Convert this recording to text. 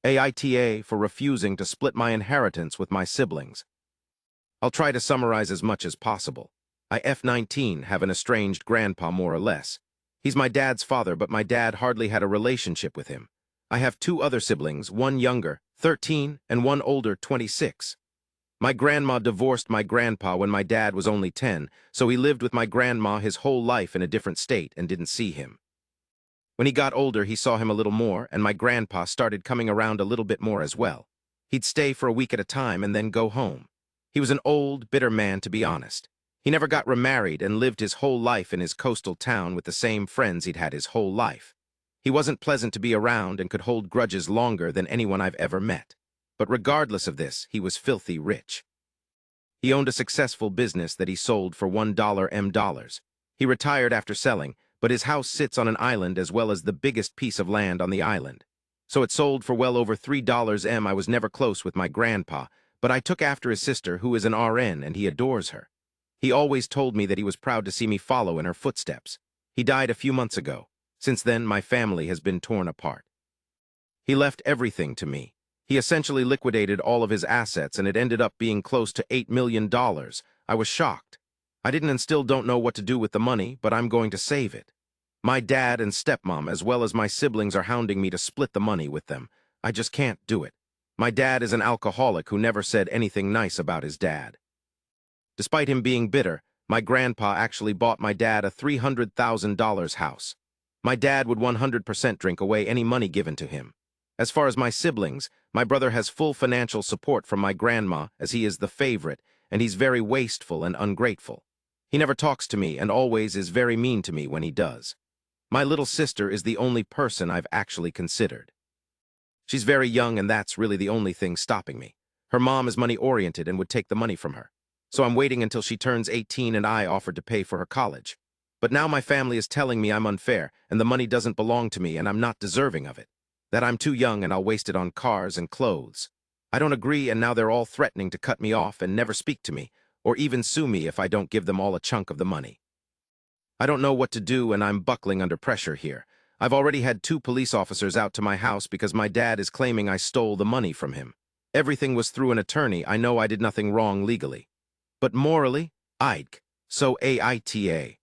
AITA for refusing to split my inheritance with my siblings. I'll try to summarize as much as possible. I F-19 have an estranged grandpa more or less. He's my dad's father, but my dad hardly had a relationship with him. I have two other siblings, one younger, 13, and one older, 26. My grandma divorced my grandpa when my dad was only 10, so he lived with my grandma his whole life in a different state and didn't see him. When he got older, he saw him a little more, and my grandpa started coming around a little bit more as well. He'd stay for a week at a time and then go home. He was an old, bitter man, to be honest. He never got remarried and lived his whole life in his coastal town with the same friends he'd had his whole life. He wasn't pleasant to be around and could hold grudges longer than anyone I've ever met. But regardless of this, he was filthy rich. He owned a successful business that he sold for $1 M. He retired after selling, but his house sits on an island as well as the biggest piece of land on the island. So it sold for well over $3 M. I was never close with my grandpa, but I took after his sister, who is an RN, and he adores her. He always told me that he was proud to see me follow in her footsteps. He died a few months ago. Since then, my family has been torn apart. He left everything to me. He essentially liquidated all of his assets, and it ended up being close to $8 million. I was shocked. I didn't and still don't know what to do with the money, but I'm going to save it. My dad and stepmom, as well as my siblings, are hounding me to split the money with them. I just can't do it. My dad is an alcoholic who never said anything nice about his dad. Despite him being bitter, my grandpa actually bought my dad a $300,000 house. My dad would 100% drink away any money given to him. As far as my siblings, my brother has full financial support from my grandma, as he is the favorite, and he's very wasteful and ungrateful. He never talks to me and always is very mean to me when he does. My little sister is the only person I've actually considered. She's very young, and that's really the only thing stopping me. Her mom is money-oriented and would take the money from her. So I'm waiting until she turns 18 and I offered to pay for her college. But now my family is telling me I'm unfair and the money doesn't belong to me and I'm not deserving of it. That I'm too young and I'll waste it on cars and clothes. I don't agree, and now they're all threatening to cut me off and never speak to me, or even sue me if I don't give them all a chunk of the money. I don't know what to do, and I'm buckling under pressure here. I've already had 2 police officers out to my house because my dad is claiming I stole the money from him. Everything was through an attorney. I know I did nothing wrong legally. But morally, I'd. So AITA.